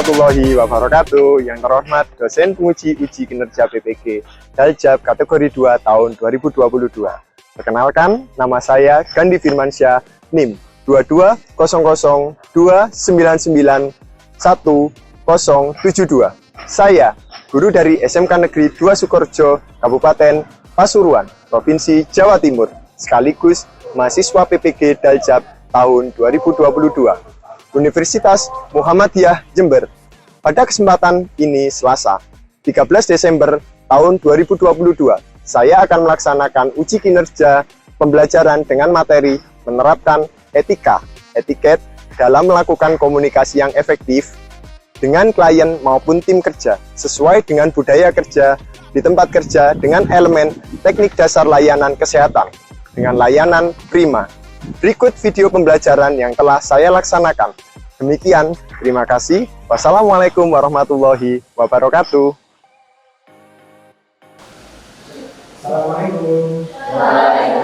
warahmatullahi wabarakatuh. Yang terhormat dosen penguji uji kinerja PPG Daljab kategori 2 tahun 2022. Perkenalkan, nama saya Gandhi Firmansyah, NIM 220029910072. Saya guru dari SMK Negeri 2 Sukorejo, Kabupaten Pasuruan, Provinsi Jawa Timur, sekaligus mahasiswa PPG Daljab tahun 2022. Universitas Muhammadiyah Jember. Pada kesempatan ini Selasa, 13 Desember tahun 2022, saya akan melaksanakan uji kinerja pembelajaran dengan materi menerapkan etiket dalam melakukan komunikasi yang efektif dengan klien maupun tim kerja sesuai dengan budaya kerja di tempat kerja dengan elemen teknik dasar layanan kesehatan dengan layanan prima. Berikut video pembelajaran yang telah saya laksanakan. Demikian, terima kasih. Wassalamualaikum warahmatullahi wabarakatuh. Assalamualaikum. Assalamualaikum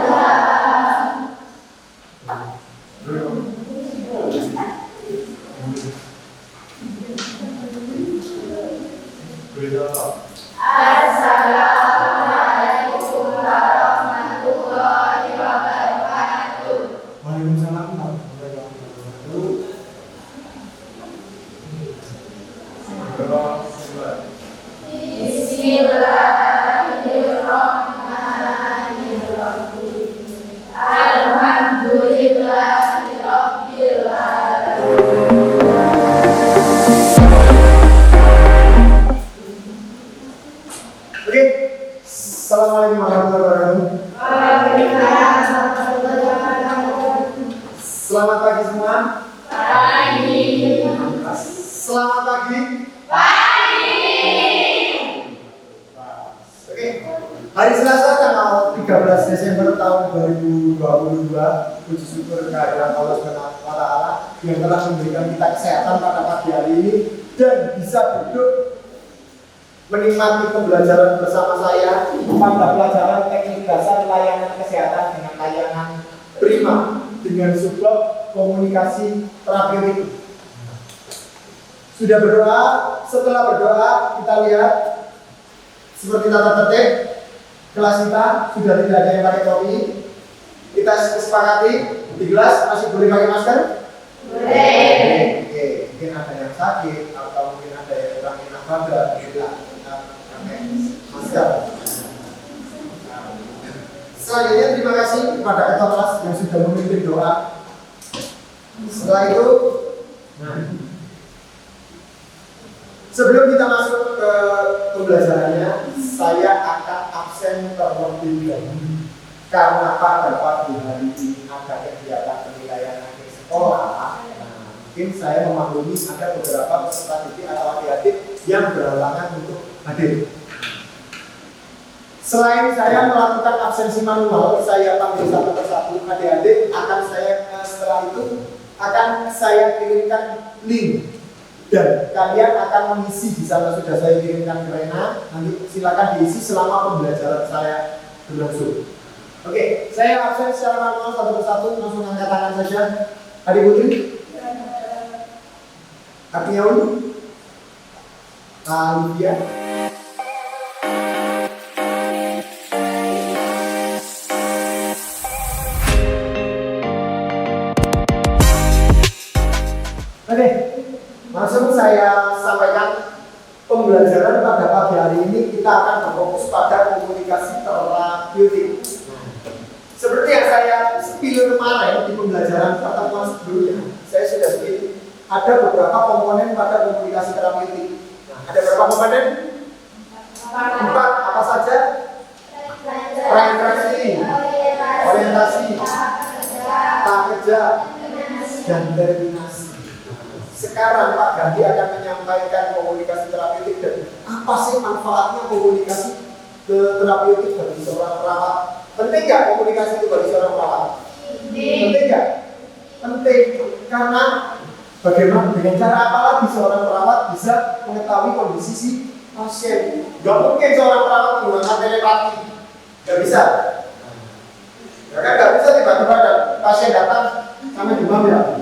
warahmatullahi wabarakatuh. Waalaikumsalam warahmatullahi wabarakatuh. Bismillahirrahmanirrahim. Alhamdulillahirabbil alamin. Oke. Assalamualaikum warahmatullahi wabarakatuh. Selamat pagi semua. Pagi. Selamat pagi. Oke. Hari Selasa tanggal 13 Desember tahun 2022, puji syukur kehadiran Allah Subhanahu wa taala yang telah memberikan kita kesehatan pada pagi hari ini dan bisa duduk menikmati pembelajaran bersama saya pada pelajaran teknik dasar layanan kesehatan dengan layanan prima dengan subbab komunikasi terapeutik. Sudah berdoa? Setelah berdoa kita lihat seperti tata tertib kelas kita sudah tidak ada yang pakai topi. Kita sepakati di kelas masih boleh pakai masker? Boleh. Oke, mungkin ada yang sakit atau mungkin ada yang kurang enak badan, kita pakai masker. Selanjutnya terima kasih kepada ketua kelas yang sudah memimpin doa. Setelah itu, sebelum kita masuk ke pembelajarannya, saya akan absen terlebih dahulu karena pada pagi hari ini ada kegiatan penilaian akhir sekolah. Mungkin saya memaklumi ada beberapa peserta didik atau adik-adik yang berhalangan untuk hadir. Selain saya melakukan absensi manual, saya panggil satu persatu adik-adik. Setelah itu akan saya kirimkan link dan kalian akan mengisi di sana. Sudah saya kirimkan ke Rena. Nanti silakan diisi selama pembelajaran saya berlangsung. Oke, saya absen secara manual satu persatu. Langsung angkat tangan saja. Adik Putri. Artinya Ulu. Alivia. Oke, langsung saya sampaikan pembelajaran pada pagi hari ini kita akan berfokus pada komunikasi terapeutik. Seperti yang saya spill kemarin di pembelajaran pertemuan sebelumnya, saya sudah spill ada beberapa komponen pada komunikasi terapeutik. Nah, ada berapa komponen? 4. Apa saja? Prainteraksi, orientasi, tahap kerja, dan terminasi. Sekarang Pak Gandhi akan menyampaikan komunikasi terapeutik dan apa sih manfaatnya komunikasi terapeutik bagi seorang perawat? Penting nggak komunikasi itu bagi seorang perawat? Penting nggak? Penting, karena bagaimana dengan cara apa lagi seorang perawat bisa mengetahui kondisi si pasien? Gak mungkin seorang perawat menggunakan telepati, gak bisa. Ya kan gak bisa tiba-tiba pasien datang sampai demam ya.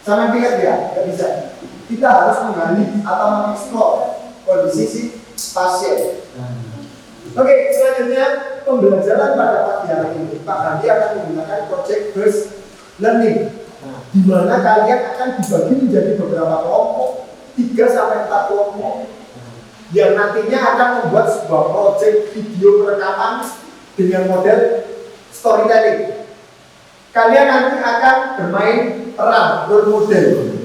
Sama pilek ya, nggak bisa. kita harus menggali atau mengeksplor kondisi si pasien. Oke, selanjutnya pembelajaran pada pagi hari ini Pak Gandhi akan menggunakan project based learning, di mana kalian akan dibagi menjadi beberapa kelompok, 3 sampai 4 kelompok, yang nantinya akan membuat sebuah project video perekaman dengan model storytelling. Kalian nanti akan bermain peran role model.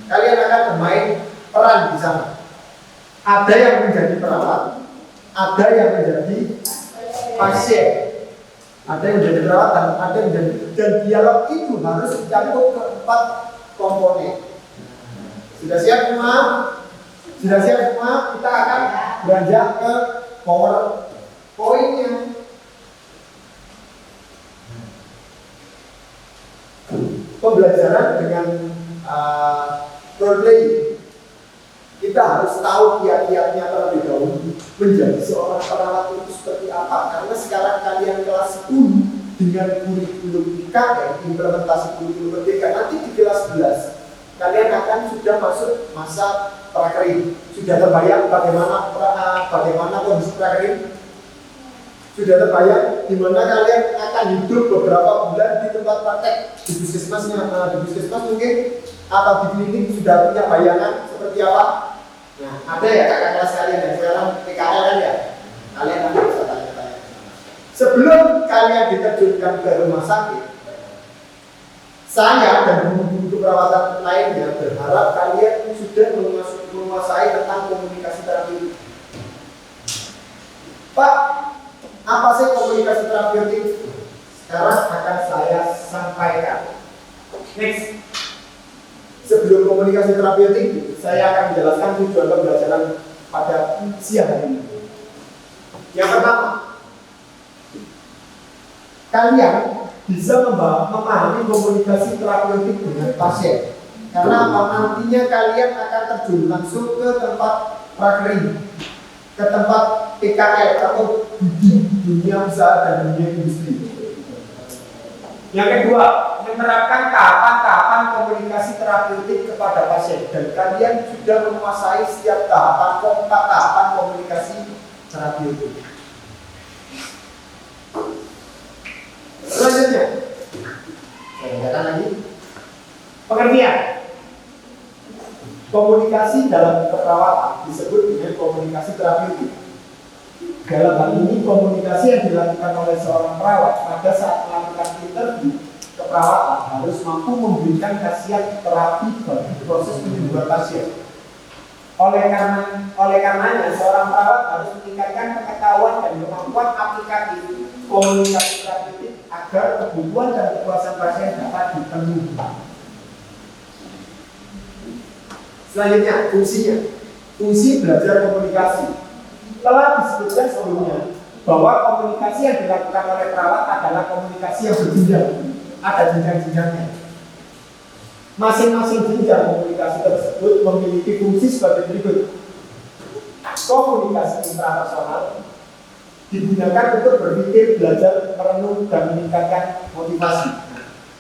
Kalian akan bermain peran di sana. Ada yang menjadi perawat, ada yang menjadi pasien, ada yang menjadi perawat, ada yang menjadi, dan dialog itu harus dicampur ke 4 komponen. Sudah siap semua? Sudah siap semua? Kita akan beranjak ke PowerPoint-nya. Pembelajaran dengan role play. Kita harus tahu kiat-kiatnya terlebih dahulu menjadi seorang perawat itu seperti apa. Karena sekarang kalian kelas 10 dengan kurikulum IKN, implementasi kurikulum merdeka, nanti di kelas 11 kalian akan sudah masuk masa prakering. Sudah terbayang bagaimana kondisi prakering? Sudah terbayang di mana kalian akan hidup beberapa bulan di tempat praktek di puskesmasnya, di puskesmas mungkin atau di klinik sudah punya bayangan seperti apa? Nah, ada ya kakak kelas kalian yang sekarang PKL kan ya? Kalian nanti bisa tanya-tanya. Sebelum kalian diterjunkan ke rumah sakit, saya dan guru-guru keperawatan lainnya berharap kalian sudah menguasai tentang komunikasi terapeutik. Pak, apa sih komunikasi terapeutik? Sekarang akan saya sampaikan. Next. Sebelum komunikasi terapeutik, saya akan menjelaskan tujuan pembelajaran pada siang hari ini. Yang pertama, kalian bisa memahami komunikasi terapeutik dengan pasien. Karena apa? Nantinya kalian akan terjun langsung ke tempat prakering, ke tempat PKL atau dunia usaha dan dunia industri. Yang kedua, menerapkan tahapan-tahapan komunikasi terapeutik kepada pasien, dan kalian sudah menguasai setiap tahapan komunikasi terapeutik. Selanjutnya, saya katakan lagi, pengertian komunikasi dalam keperawatan disebut dengan komunikasi terapeutik. Dalam hal ini, komunikasi yang dilakukan oleh seorang perawat pada saat melakukan interview keperawatan harus mampu memberikan khasiat terapi bagi proses penyembuhan pasien. Oleh karenanya, seorang perawat harus meningkatkan pengetahuan dan kemampuan aplikatif komunikasi terapeutik agar kebutuhan dan kepuasan pasien dapat dipenuhi. Selanjutnya, fungsinya. Fungsi belajar komunikasi. Telah disebutkan sebelumnya bahwa komunikasi yang dilakukan oleh perawat adalah komunikasi yang berjenjang. Ada jenjang-jenjangnya. Masing-masing jenjang komunikasi tersebut memiliki fungsi sebagai berikut. Komunikasi intrapersonal digunakan untuk berpikir, belajar, merenung, dan meningkatkan motivasi.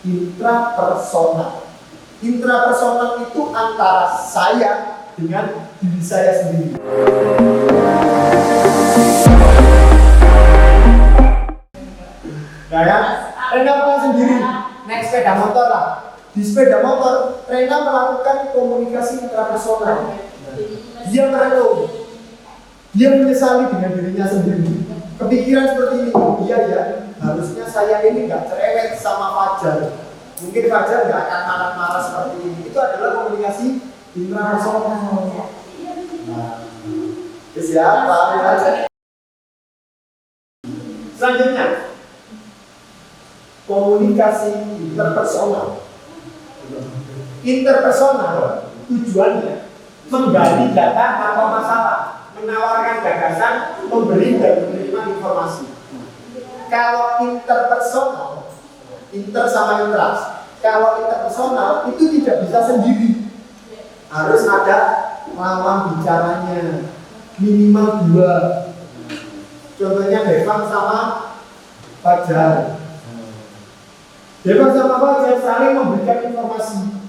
Intrapersonal. Intrapersonal itu antara saya dengan diri saya sendiri. Nah ya, Rena punya sendiri naik sepeda motor lah. Di sepeda motor, Rena melakukan komunikasi intrapersonal. Dia merenung, dia menyesali dengan dirinya sendiri. Kepikiran seperti ini, iya ya, harusnya saya ini nggak cerewet sama Fajar. Mungkin Fajar nggak akan marah-marah seperti ini. Itu adalah komunikasi intrapersonal. Nah, siapa? Selanjutnya, komunikasi interpersonal. Interpersonal tujuannya menggali data atau masalah, menawarkan gagasan, memberi dan menerima informasi. Kalau interpersonal, inter sama intras. Kalau interpersonal itu tidak bisa sendiri, harus ada lawan bicaranya, minimal 2. Contohnya Devang sama Fajar. Devang sama Fajar saling memberikan informasi.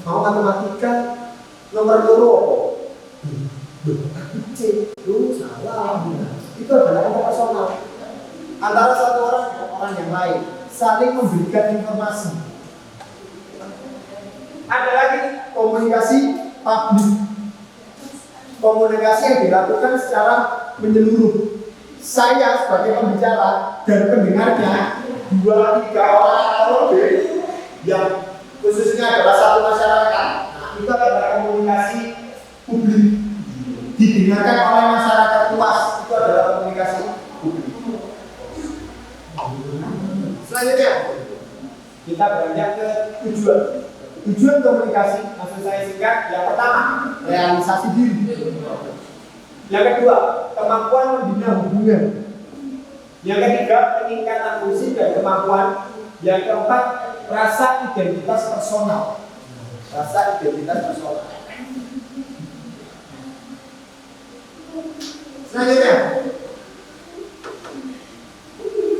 mau matematika nomor loro C, lu salah. Itu adalah personal antara satu orang dan orang yang lain, saling memberikan informasi. Ada lagi komunikasi publik, komunikasi yang dilakukan secara menyeluruh. Saya sebagai pembicara dan pendengarnya 2-3 orang atau lebih yang khususnya adalah satu masyarakat. Nah, itu adalah komunikasi publik, didengarkan oleh masyarakat luas. Itu adalah komunikasi publik. Selanjutnya kita beranjak ke tujuan komunikasi. Maksud saya singkat, yang pertama realisasi diri, yang kedua kemampuan membina hubungan, yang ketiga peningkatan fungsi dan kemampuan, yang keempat rasa identitas personal. Selanjutnya,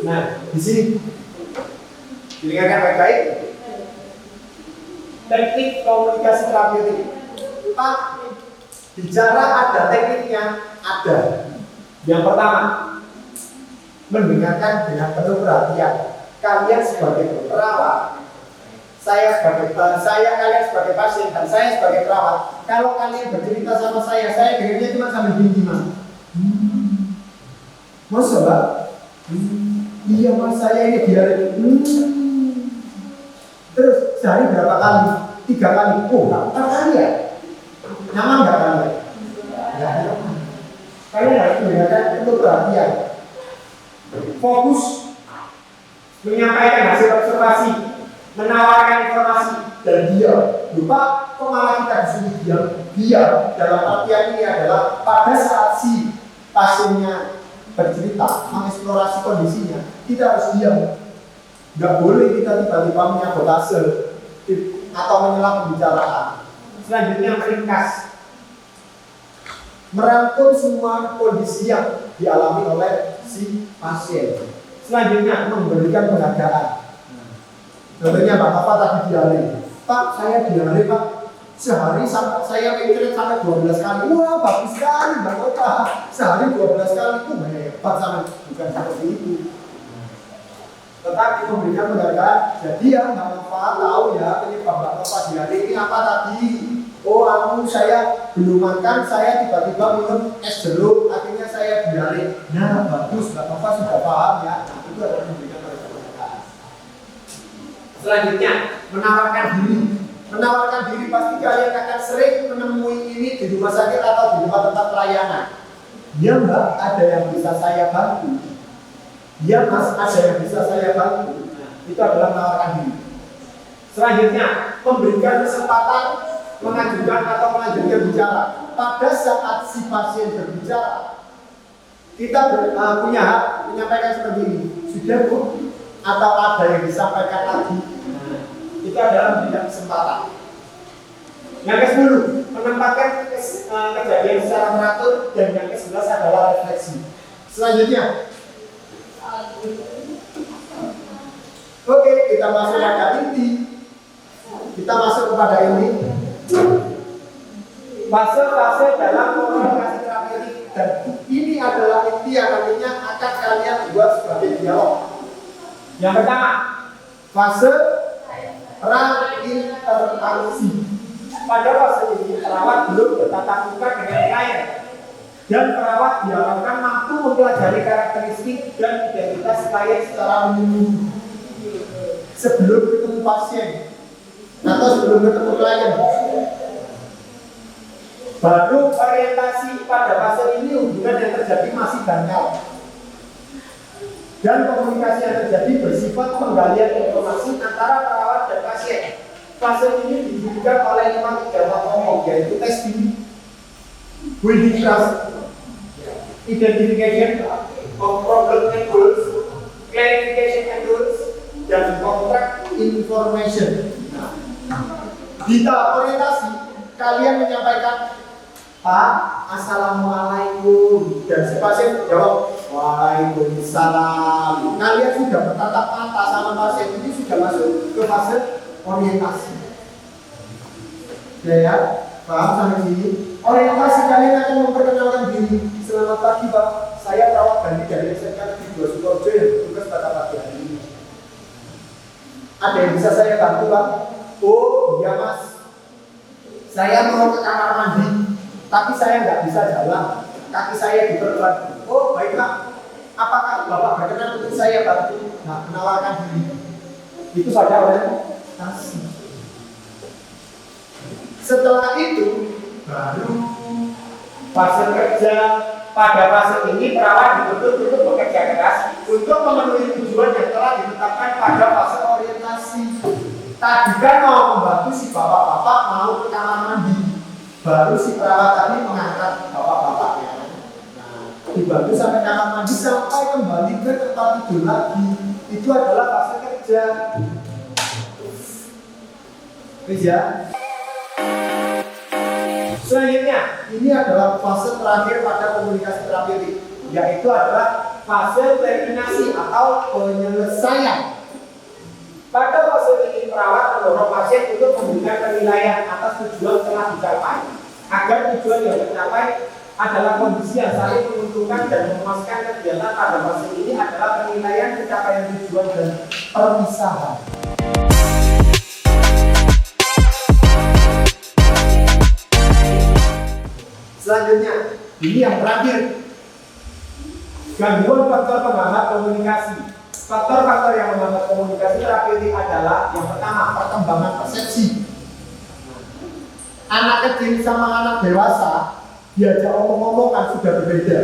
nah di sini dengarkan baik-baik. Teknik komunikasi terapeutik. Pak, bicara ada tekniknya, ada. Yang pertama, mendengarkan dengan penuh perhatian. Kalian sebagai perawat, kalian sebagai pasien dan saya sebagai perawat. Kalau kalian bercerita sama saya dengarnya cuma sambil gini-gini. Masa Mbak? Iya mas, saya ini diare. Terus sehari berapa kali? 3 kali. Oh, 4 kali ya? Nyaman nggak kalian? Nggak nyaman. Kalian harus mendengarkan penuh perhatian. Fokus menyampaikan hasil observasi, menawarkan informasi, dan diam. Lupa, kok malah kita disuruh diam? Diam dalam artian ini adalah pada saat si pasiennya bercerita, mengeksplorasi kondisinya, kita harus diam. Nggak boleh kita tiba-tiba menyabotase atau menyela pembicaraan. Selanjutnya meringkas, merangkum semua kondisi yang dialami oleh si pasien. Selanjutnya memberikan penghargaan. Contohnya Bapak tadi diare. Pak, saya diare Pak. Sehari saya mencerit sampai 12 kali. Wah, bagus sekali Mbak Kota. Sehari 12 kali itu hebat sama, bukan seperti itu. Tetapi memberikan penghargaan. Jadi ya nggak manfaat tahu ya penyebab Mbak Kota diare ini apa tadi. Oh, saya belum makan, saya tiba-tiba minum es jeruk, akhirnya saya diare. Nah, bagus, Mbak Kota sudah paham ya. Nah, itu adalah memberikan penghargaan. Selanjutnya, menawarkan diri. Menawarkan diri pasti kalian akan sering menemui ini di rumah sakit atau di tempat-tempat pelayanan. Ya Mbak, ada yang bisa saya bantu. Ya Mas, ada yang bisa saya bantu. Nah, itu adalah menawarkan diri. Selanjutnya, memberikan kesempatan mengajukan atau melanjutkan bicara. Pada saat si pasien berbicara, kita punya hak menyampaikan seperti ini. Sudah Bu? Atau ada yang disampaikan lagi? Itu adalah memberikan kesempatan. Yang ke-10, menempatkan kejadian secara teratur, dan yang ke-11 adalah refleksi. Selanjutnya, oke, kita masuk pada inti. Kita masuk kepada inti. Fase-fase dalam komunikasi terapeutik, dan ini adalah inti yang nantinya akan kalian buat sebagai dialog. Yang pertama, fase pra-interaksi. Pada fase ini, perawat belum bertatap muka dengan klien, dan perawat diharapkan mampu mempelajari karakteristik dan identitas klien secara menyeluruh sebelum ketemu pasien atau sebelum ketemu klien. Baru orientasi pada fase ini, hubungan yang terjadi masih dangkal, dan komunikasi yang terjadi bersifat penggalian informasi antara perawat dan pasien. Fase ini diberikan oleh 5 pokok, yaitu testing, building trust, identification of problem and goals, clarification and goals, dan contract information. Di tahap orientasi, kalian menyampaikan, Pak, Assalamualaikum, dan si pasien jawab, Waalaikumsalam. Kalian sudah bertatap mata sama pasien, ini sudah masuk ke fase orientasi. Ya, paham sampai sini? Orientasi kalian akan memperkenalkan diri. Selamat pagi Pak, saya perawat ganti dari SMK Negeri 2 Sukoharjo yang bertugas pada pagi hari ini. Ada yang bisa saya bantu Pak? Oh iya Mas, saya mau ke kamar mandi, tapi saya nggak bisa jalan, kaki saya diperban. Oh baik Pak, apakah Bapak berkenan untuk saya bantu? Nah, menawarkan diri. Itu pada orientasi. Setelah itu baru fase kerja. Pada fase ini perawat dituntut untuk bekerja keras untuk memenuhi tujuan yang telah ditetapkan pada fase orientasi. Tadi kan mau membantu si bapak-bapak mau ke kamar mandi, baru si perawat tadi mengangkat bapak-bapaknya. Nah, dibantu sampai kamar mandi sampai kembali ke tempat tidur lagi. Itu adalah fase kerja. Kerja. Selanjutnya, ini adalah fase terakhir pada komunikasi terapeutik, yaitu adalah fase terminasi atau penyelesaian. Pada fase ini, perawat mendorong pasien untuk memberikan penilaian atas tujuan telah dicapai, agar tujuan yang tercapai adalah kondisi yang saling menguntungkan dan memuaskan. Kegiatan pada fase ini adalah penilaian pencapaian tujuan dan perpisahan. Selanjutnya, ini yang terakhir, gangguan faktor penghambat komunikasi. Faktor-faktor yang menghambat komunikasi terapeutik adalah yang pertama, perkembangan persepsi. Anak kecil sama anak dewasa diajak omong-omong kan sudah berbeda,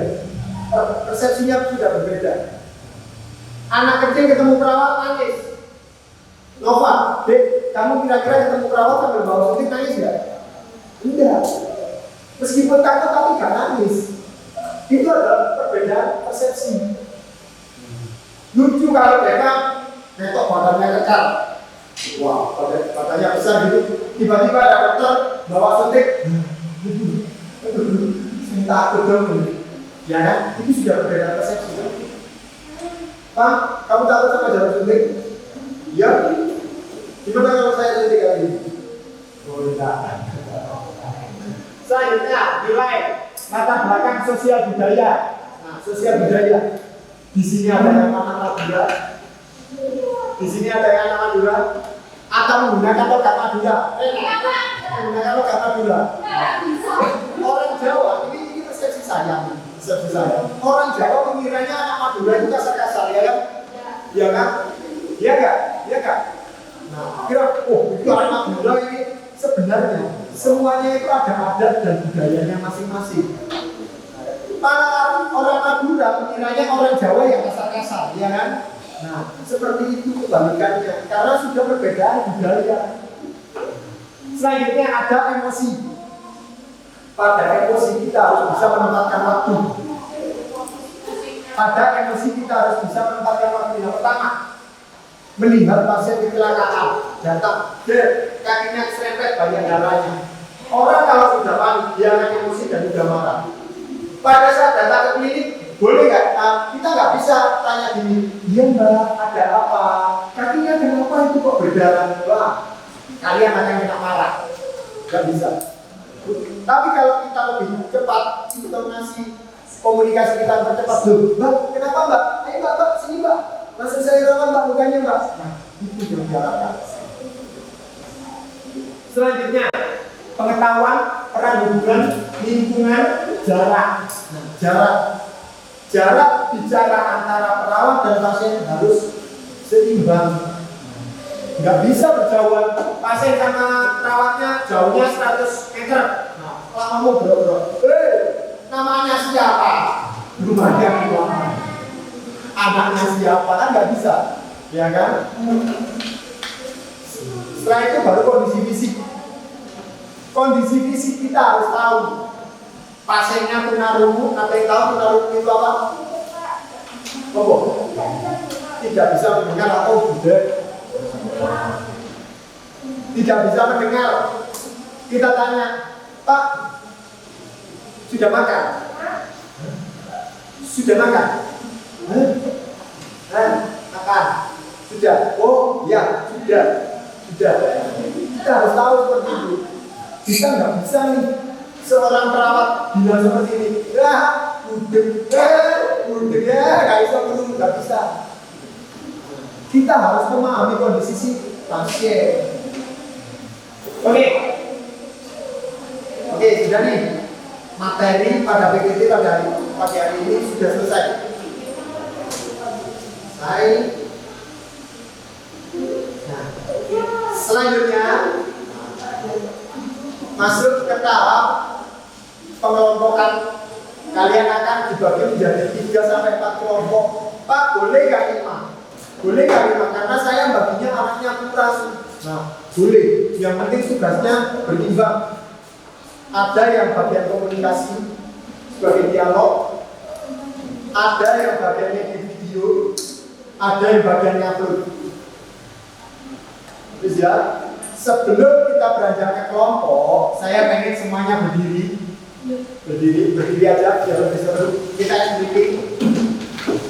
persepsinya sudah berbeda. Anak kecil ketemu perawat nangis. Nova, Dek, kamu kira-kira ketemu perawat sambil bawa suntik nangis nggak? Enggak. Meskipun takut tapi gak nangis. Itu adalah perbedaan persepsi. Lucu kalau mereka netok badannya kekar. Wah, badannya besar gitu. Tiba-tiba ada dokter bawa suntik. Saya takut dong. Ya kan? Itu sudah perbedaan persepsi. Pak, kamu takut sama jarum suntik? Iya. Gimana kalau saya suntik kali ini? Oh, tidak. Selanjutnya, nilai latar belakang sosial budaya. Nah, sosial budaya. Di sini ada yang anak Madura. Di sini ada yang anak Madura. Atau menggunakan logat Madura. Menggunakan logat Madura. Orang Jawa, ini persepsi saya. Persepsi saya. Orang Jawa mengiranya anak Madura itu kasar-kasar, ya kan? Iya kan? Iya nggak? Iya nggak? Nah, kira, oh itu anak Madura ini. Sebenarnya semuanya itu ada adat dan budayanya masing-masing. Para orang Madura mengira orang Jawa yang kasar-kasar, ya kan? Nah, seperti itu kebalikannya, karena sudah perbedaan budaya. Selanjutnya ada emosi. Pada emosi kita harus bisa menempatkan waktu. Pada emosi kita harus bisa menempatkan waktu. Yang pertama, melihat pasien kecelakaan, datang, kakinya serempet banyak darahnya. Orang kalau sudah panik, dia akan emosi dan sudah marah. Pada saat datang ke klinik, boleh nggak? Kita nggak bisa tanya gini, iya mbak, ada apa? Kakinya kenapa itu kok berdarah? Wah, kalian akan kena marah. Nggak bisa. Tapi kalau kita lebih cepat, intonasi komunikasi kita percepat dulu. Mbak, kenapa mbak? Ayo mbak, sini mbak. Langsung saya rawat mbak lukanya mbak. Nah, itu yang diharapkan. Selanjutnya, pengetahuan peran hubungan lingkungan jarak. Nah, jarak bicara antara perawat dan pasien harus seimbang. Nggak bisa berjauhan. Pasien sama perawatnya jauhnya 100 meter. Nah, lama mau bro. Namanya siapa? Rumahnya siapa? Anaknya siapa? Kan nggak bisa, ya kan? Setelah itu baru kondisi fisik. Kondisi fisik kita harus tahu. Pasiennya tunarungu, apa yang tahu tunarungu itu apa? Oh, tidak bisa mendengar atau budak. Tidak bisa mendengar. Kita tanya, Pak, sudah makan? Sudah makan? Makan. Sudah. Oh, ya, sudah. Kita harus tahu seperti itu. Kita nggak bisa nih seorang perawat bilang seperti ini, udah ya, nggak bisa perlu, nggak bisa. Kita harus memahami kondisi si pasien. Oke, sudah nih materi pada PPT pada pagi hari ini sudah selesai. Nah, selanjutnya masuk ke tahap pengelompokan. Kalian akan dibagi menjadi 3 sampai 4 kelompok. Pak, boleh nggak 5? Boleh nggak 5? Karena saya baginya anaknya kurang. Nah, boleh. Yang penting tugasnya berimbang. Ada yang bagian komunikasi sebagai dialog, ada yang bagiannya di video, ada yang bagiannya upload. Terus ya, sebelum kita beranjak ke kelompok, saya pengen semuanya berdiri aja biar lebih seru. Kita sedikit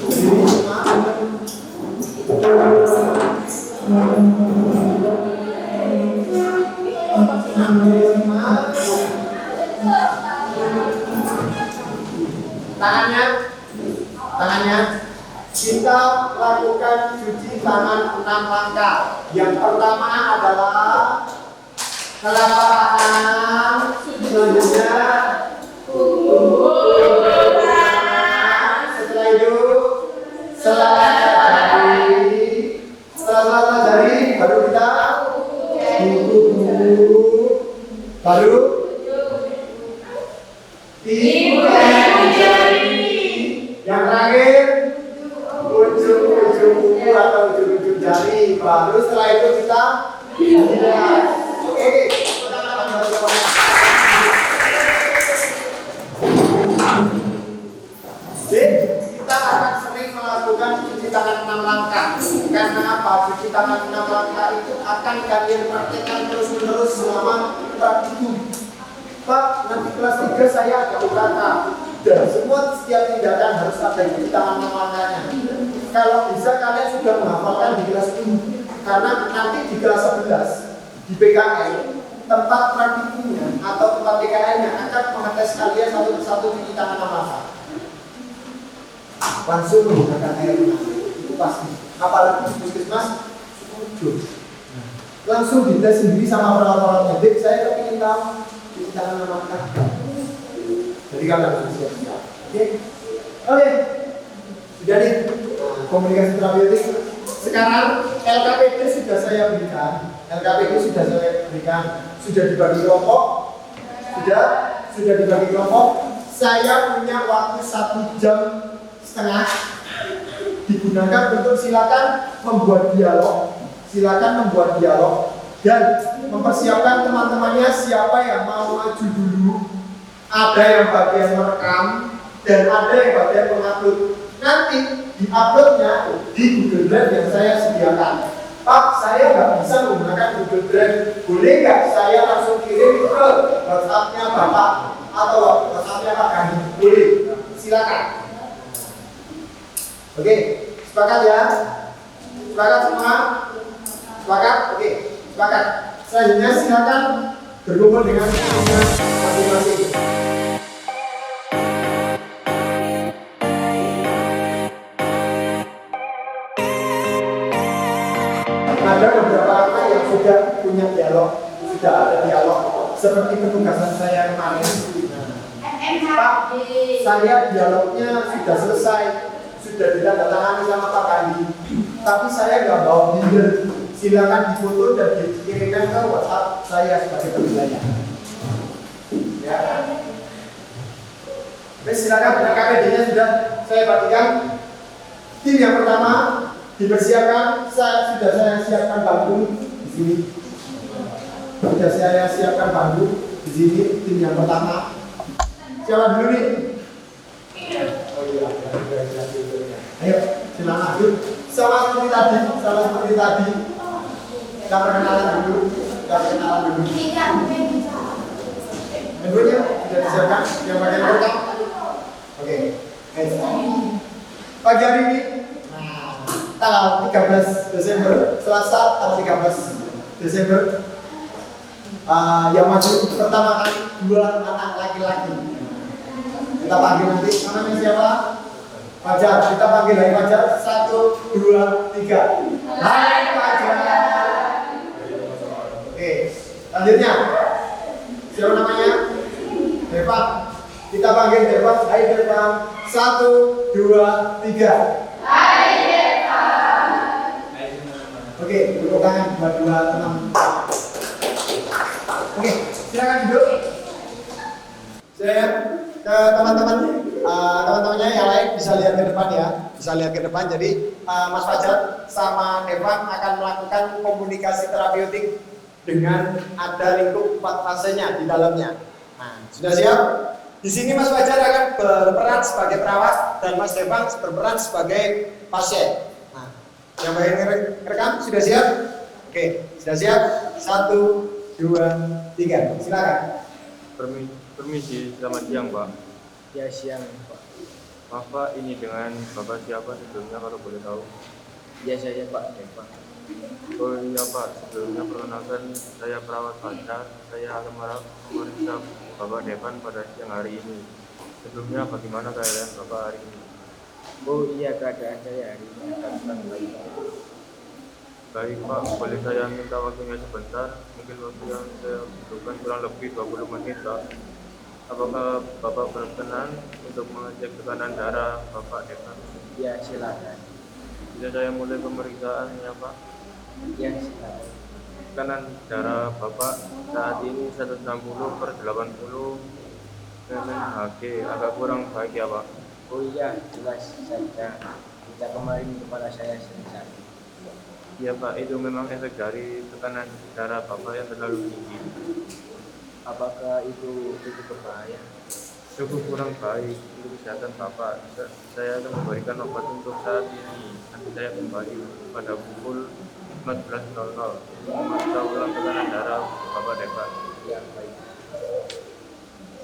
berdiri semua. Tangannya kita lakukan cuci tangan 6 langkah. Yang pertama adalah telapak tangan, selanjutnya setelah itu selaput jari, baru kita baru tiga jari. Yang terakhir ujung-ujung kuku atau ujung-ujung jari. Baru setelah itu kita Oke. Kita akan sering melakukan cuci tangan 6 langkah. Karena apa? Cuci tangan 6 langkah itu akan kalian praktekkan terus-menerus selama praktikum. Pak, nanti kelas 3 saya ada UKK. Dan setiap tindakan harus ada cuci tangan 6 langkahnya. Kalau bisa kalian sudah menghafalkan di kelas 10. Karena nanti di kelas 11 di PKL tempat praktikumnya atau tempat PKL-nya akan mengetes kalian satu persatu cuci tangan 6 langkah. Langsung menggunakan air itu pasti. Apalagi puskesmas langsung dites sendiri sama perawat-perawat medik. Saya kepingin tahu cuci tangan 6 langkah. Jadi kalian harus siap-siap. Oke. Sudah nih komunikasi terapeutik. Sekarang LKPD sudah saya berikan. Sudah dibagi kelompok. Sudah dibagi kelompok. Saya punya waktu 1,5 jam digunakan untuk silakan membuat dialog dan mempersiapkan teman-temannya siapa yang mau maju dulu. Ada yang bagian merekam dan ada yang bagian mengupload. Nanti diuploadnya di Google Drive yang saya sediakan. Pak, saya nggak bisa menggunakan Google Drive. Boleh nggak saya langsung kirim ke WhatsApp-nya Bapak atau WhatsApp-nya Pak Gandhi? Boleh, silakan. Oke, sepakat ya? Sepakat semua? Sepakat? Oke, sepakat. Selanjutnya silakan berkumpul dengan masing-masing. Ada beberapa anak yang sudah punya dialog, sudah ada dialog seperti penugasan saya kemarin. Pak, saya dialognya sudah selesai, sudah ditandatangani sama Pak Gandhi, tapi saya nggak bawa binder. Silakan difoto dan dikirimkan ke WhatsApp saya sebagai penilaian. Ya. Silakan KPD-nya sudah saya bagikan. Tim yang pertama dipersiapkan. Sudah saya siapkan bangku di sini. Sudah saya siapkan bangku di sini. Tim yang pertama. Siapa dulu nih? Oh iya. Ayo, silakan lanjut. Sama seperti tadi. Kita perkenalan dulu. Menurutnya sudah disiapkan yang bagian pertama. Oke. Pagi hari ini tanggal 13 Desember, Selasa tanggal 13 Desember Yang maju pertama kali 2 anak laki-laki. Kita panggil nanti, namanya siapa? Fajar. Kita panggil lagi Fajar. 1, 2, 3. Hai Fajar. Oke, selanjutnya siapa namanya? Devan. Kita panggil Devan. Hai Devan. 1, 2, 3. Hai Devan. Oke, tepuk tangan buat 2 teman. Oke, silakan duduk. Saya ke teman-teman, teman-temannya yang lain bisa lihat ke depan ya, bisa lihat ke depan. Jadi Mas Fajar sama Devan akan melakukan komunikasi terapeutik dengan ada lingkup 4 fasenya di dalamnya. Nah, sudah siap? Di sini Mas Fajar akan berperan sebagai perawat dan Mas Devan berperan sebagai pasien. Nah, yang bagian ngerekam sudah siap? Oke, sudah siap? 1, 2, 3. Silakan. Permisi, selamat siang Pak. Ya siang Pak. Maaf Pak, ini dengan Bapak siapa sebelumnya kalau boleh tahu? Ya saya Pak Devan. Oh iya Pak, sebelumnya perkenalkan saya perawat Fajar. Saya akan memeriksa Bapak Devan pada siang hari ini. Sebelumnya bagaimana keadaan Bapak hari ini? Oh iya keadaan saya hari ini akan baik. Baik Pak, boleh saya minta waktunya sebentar? Mungkin waktu yang saya butuhkan kurang lebih 20 menit Pak. Apakah Bapak berkenan untuk mengecek tekanan darah Bapak Devan? Ya silakan. Bisa saya mulai pemeriksaan ya Pak? Ya silakan. Tekanan darah Bapak saat ini 160/80 mmHg, agak kurang baik ya Pak? Oh iya jelas saja. Kita kemarin kepala saya sering sakit. Iya Pak, itu memang efek dari tekanan darah Bapak yang terlalu tinggi. Apakah itu cukup berbahaya? Cukup kurang baik untuk kesehatan Bapak. Saya akan memberikan obat untuk saat ini. Nanti saya kembali pada pukul 14.00 untuk memeriksa ulang tekanan darah Bapak Devan. Ya baik.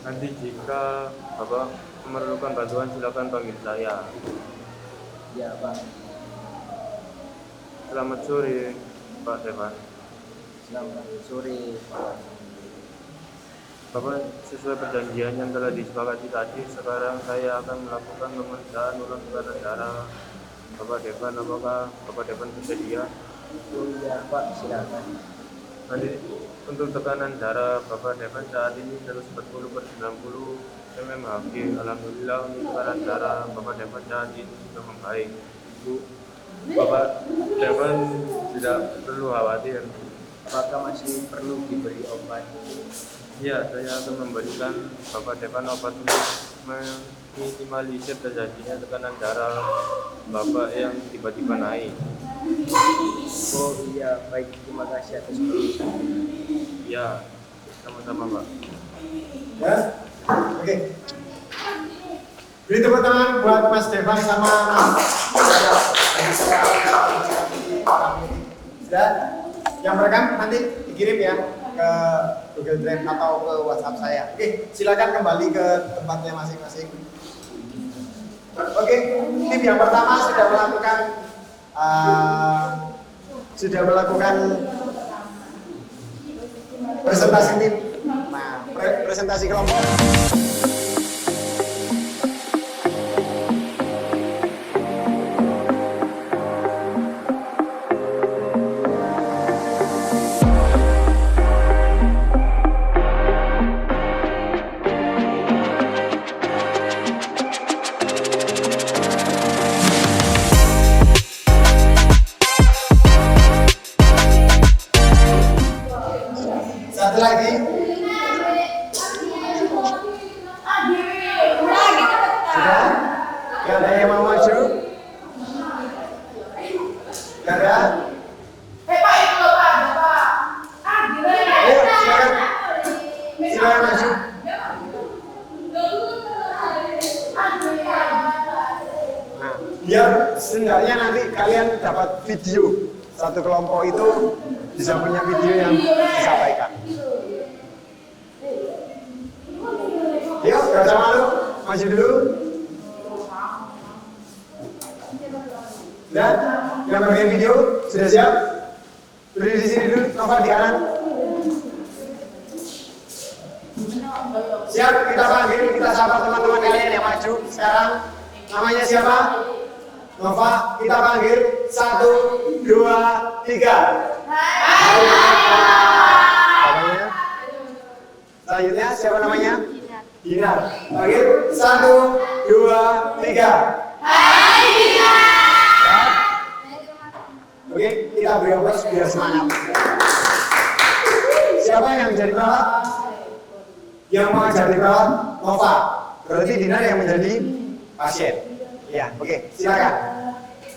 Nanti jika Bapak memerlukan bantuan silakan panggil saya. Ya Pak. Selamat sore Pak Devan. Selamat sore Pak. Bapak, sesuai perjanjian yang telah disepakati tadi, sekarang saya akan melakukan pemeriksaan ulang tekanan darah Bapak Devan. Apakah Bapak Devan bersedia? Oh iya Pak silakan. Nanti untuk tekanan darah Bapak Devan saat ini 140/90 mmHg. Alhamdulillah untuk tekanan darah Bapak Devan saat ini sudah membaik. Bu, Bapak Devan tidak perlu khawatir. Apakah masih perlu diberi obat? Ya, saya akan memberikan Bapak Devan obat untuk meminimalisir terjadinya tekanan darah Bapak yang tiba-tiba naik. Oh iya baik, terima kasih atas penjelasan. Ya, sama-sama Pak. Ya, oke. Beri tepuk tangan buat Mas Devan sama Mas. Sudah? Yang merekam nanti dikirim ya ke Google Drive atau ke WhatsApp saya. Oke, silakan kembali ke tempatnya masing-masing. Oke, tim yang pertama sudah melakukan presentasi tim. Nah, presentasi kelompok. Satu lagi. Sudah? Gak ada yang mau maju? Gak ada? Ayo, silakan. Silakan maju. Nah, biar setidaknya nanti kalian dapat video. Satu kelompok itu bisa punya video yang disampaikan. Yuk, gak usah malu, maju dulu. Dan yang bagian video sudah siap? Berdiri di sini dulu, Nova di kanan. Siap, kita panggil, kita sapa teman-teman kalian yang maju sekarang. Namanya siapa? Nova, kita panggil 1, 2, 3. Namanya? Selanjutnya siapa namanya? Dinar. Panggil 1, 2, 3. Hai Dinar. Oke, kita beri aplaus biar semangat. Siapa yang jadi perawat? Yang mau jadi perawat? Nova. Berarti Dinar yang menjadi pasien. Ya, oke, silakan.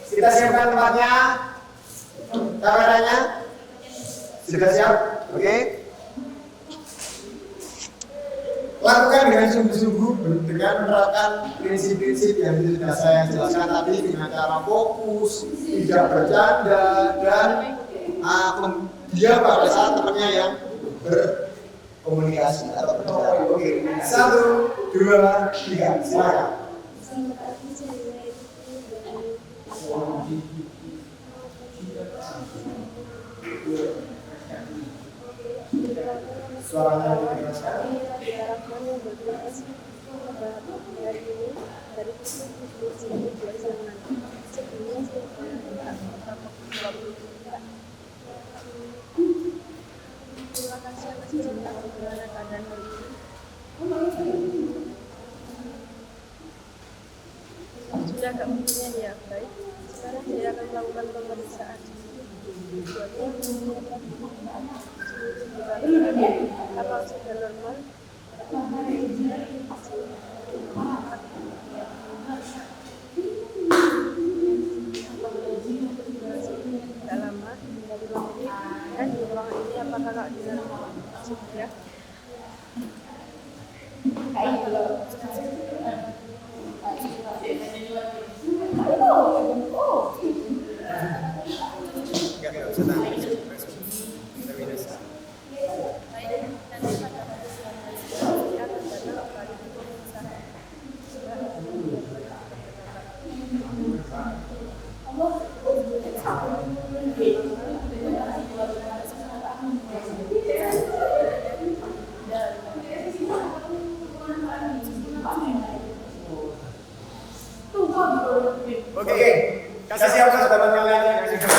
Kita siapkan tempatnya, kameranya. Sudah siap? Oke. Lakukan dengan sungguh-sungguh dengan menerapkan prinsip-prinsip yang sudah saya jelaskan tadi dengan cara fokus, tidak bercanda, dan dia pada saat temannya yang berkomunikasi atau berbicara. Oke, 1, 2, 3, silakan. Suaranya dijelaskan. Terima kasih atas izin bagaimana keadaan hari ini. Sudah agak mungkinnya ya, baik. Sekarang saya akan melakukan pemeriksaan. Kalau sudah normal, tidak lama, dan di ruangan ini apakah Kak Dinar sudah? Oke, kasih siapkan teman kalian yang sudah.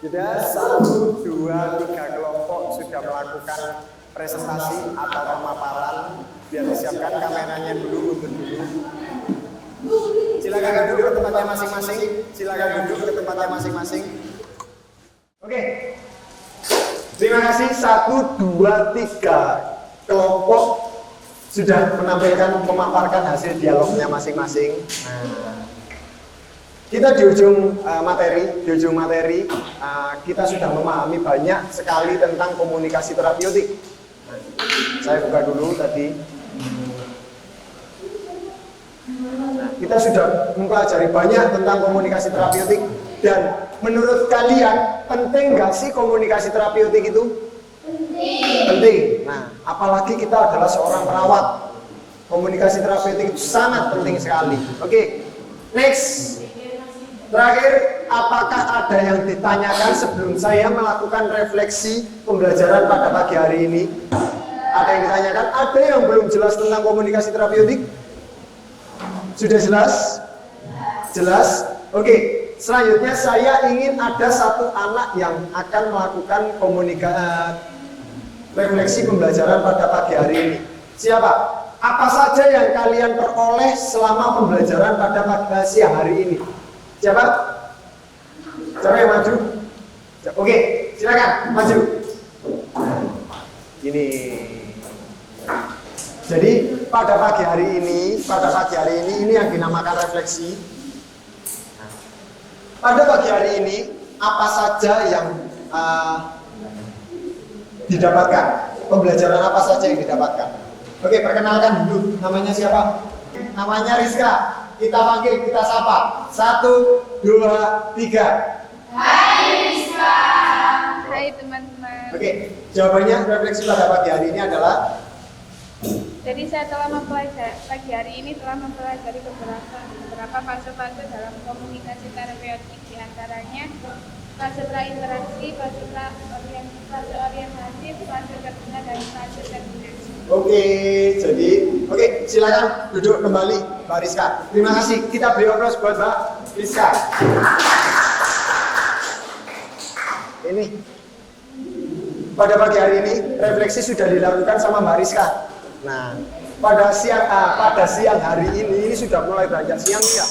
Sudah 1, 2, 3 kelompok sudah melakukan presentasi atau pemaparan. Biar disiapkan kameranya dulu untuk dulu. Silakan duduk ke tempatnya masing-masing. Silakan duduk ke tempatnya masing-masing. Oke. Terima kasih 1, 2, 3 kelompok sudah menampilkan memaparkan hasil dialognya masing-masing. Kita di ujung materi, kita sudah memahami banyak sekali tentang komunikasi terapeutik. Saya buka dulu tadi. Kita sudah mempelajari banyak tentang komunikasi terapeutik, dan menurut kalian penting nggak sih komunikasi terapeutik itu? Penting. Nah, apalagi kita adalah seorang perawat, komunikasi terapeutik itu sangat penting sekali. Oke, next. Terakhir, apakah ada yang ditanyakan sebelum saya melakukan refleksi pembelajaran pada pagi hari ini? Ada yang ditanyakan? Ada yang belum jelas tentang komunikasi terapeutik? Sudah jelas? Jelas? Oke. Selanjutnya saya ingin ada satu anak yang akan melakukan refleksi pembelajaran pada pagi hari ini. Siapa? Apa saja yang kalian peroleh selama pembelajaran pada siang hari ini? Siapa? Siapa yang maju? Oke, silakan maju. Ini. Jadi pada pagi hari ini ini yang dinamakan refleksi. Pada pagi hari ini, apa saja yang didapatkan? Pembelajaran apa saja yang didapatkan? Oke, perkenalkan dulu. Namanya siapa? Namanya Rizka. Kita panggil, kita sapa. 1, 2, 3. Hai Rizka. Hai teman-teman. Oke, jawabannya refleksi pada pagi hari ini adalah. Jadi saya telah pagi hari ini telah mempelajari beberapa fase-fase dalam komunikasi terapeutik, diantaranya fase prainteraksi, fase orientasi, fase kerja, dan fase terminasi. Oke, silakan duduk kembali Mbak Rizka. Terima kasih. Kita beri aplaus buat Mbak Rizka. Ini pada pagi hari ini refleksi sudah dilakukan sama Mbak Rizka. Nah, pada siang hari ini sudah mulai beranjak siang ya.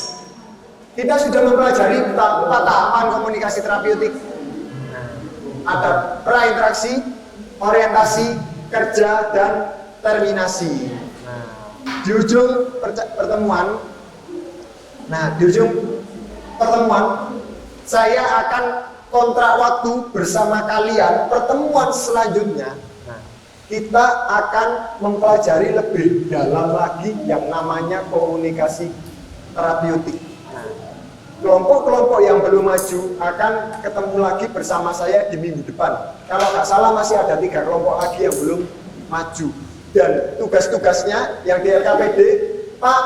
Kita sudah mempelajari 4 tahapan komunikasi terapeutik. Ada prainteraksi, orientasi, kerja, dan terminasi. Di ujung pertemuan, saya akan kontrak waktu bersama kalian. Pertemuan selanjutnya, kita akan mempelajari lebih dalam lagi yang namanya komunikasi terapeutik. Kelompok-kelompok yang belum maju akan ketemu lagi bersama saya di minggu depan. Kalau nggak salah masih ada 3 kelompok lagi yang belum maju. Dan tugas-tugasnya yang di LKPD, Pak,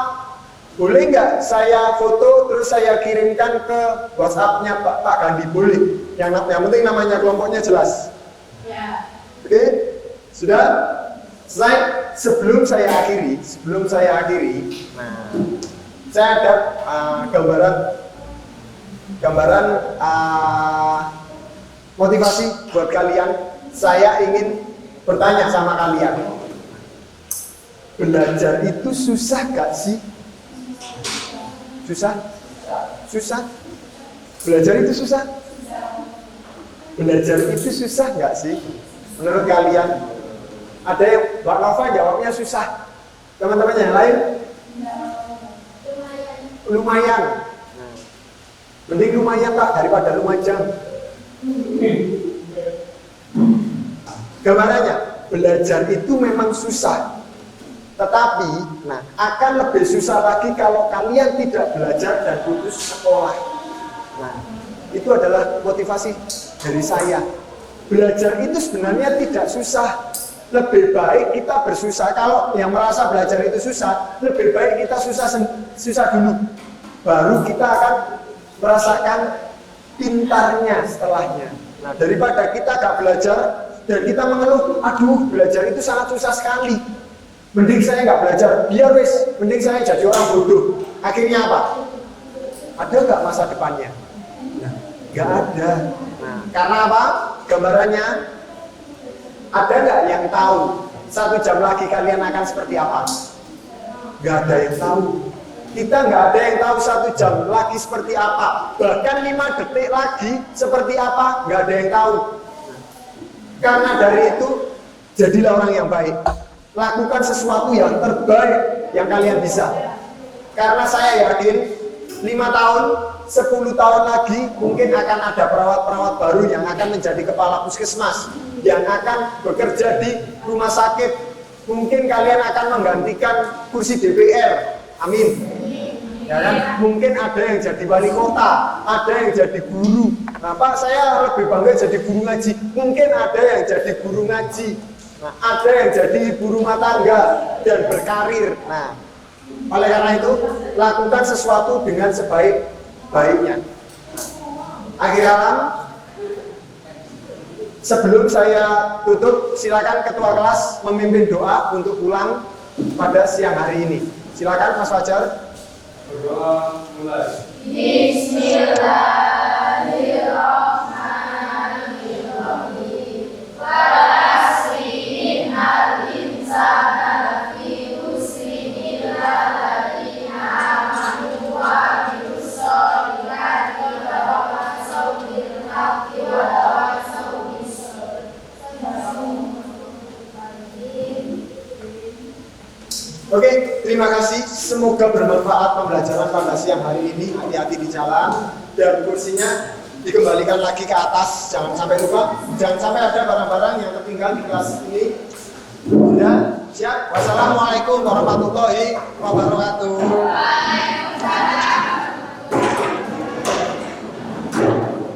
boleh nggak saya foto terus saya kirimkan ke WhatsApp-nya Pak Gandhi? Boleh. Yang penting namanya kelompoknya jelas. Ya. Oke, sudah selesai. Sebelum saya akhiri, saya ada gambaran motivasi buat kalian. Saya ingin bertanya sama kalian, belajar itu susah gak sih? Susah? Belajar itu susah? Belajar itu susah gak sih? Menurut kalian? Ada yang Mbak Nova jawabnya susah. Teman-teman yang lain? Lumayan. Mending lumayan Pak daripada lumajang. Gambarannya, belajar itu memang susah. Tetapi, akan lebih susah lagi kalau kalian tidak belajar dan putus sekolah. Itu adalah motivasi dari saya. Belajar itu sebenarnya tidak susah. Lebih baik kita bersusah. Kalau yang merasa belajar itu susah, lebih baik kita susah dulu. Baru kita akan merasakan pintarnya setelahnya. Daripada kita gak belajar dan kita mengeluh, aduh belajar itu sangat susah sekali. Mending saya gak belajar, biar mending saya jadi orang bodoh. Akhirnya apa? Ada gak masa depannya? Gak ada. Karena apa? Gambarannya, ada gak yang tahu 1 jam lagi kalian akan seperti apa? Gak ada yang tahu. Kita nggak ada yang tahu 1 jam lagi seperti apa. Bahkan 5 detik lagi seperti apa, nggak ada yang tahu. Karena dari itu, jadilah orang yang baik. Lakukan sesuatu yang terbaik yang kalian bisa. Karena saya yakin 5 tahun, 10 tahun lagi mungkin akan ada perawat-perawat baru yang akan menjadi kepala puskesmas, yang akan bekerja di rumah sakit. Mungkin kalian akan menggantikan kursi DPR. Amin. Ya kan? Mungkin ada yang jadi wali kota, ada yang jadi guru. Pak, saya lebih bangga jadi guru ngaji. Mungkin ada yang jadi guru ngaji. Ada yang jadi ibu rumah tangga dan berkarir. Oleh karena itu, lakukan sesuatu dengan sebaik-baiknya. Akhir alam, sebelum saya tutup, silakan ketua kelas memimpin doa untuk pulang pada siang hari ini. Silakan Mas Fajar. Berdoa mulai. Bismillahirrahmanirrahim. Walasirin al-insana lafi khusrin illa alladziina aamanu wa 'amilus sholihati wa tawassaw bil haqqi wa tawassaw bis sabr. Oke, terima kasih. Semoga bermanfaat pembelajaran pada siang hari ini. Hati-hati di jalan dan kursinya dikembalikan lagi ke atas. Jangan sampai lupa. Jangan sampai ada barang-barang yang tertinggal di kelas ini. Sudah siap? Wassalamualaikum warahmatullahi wabarakatuh.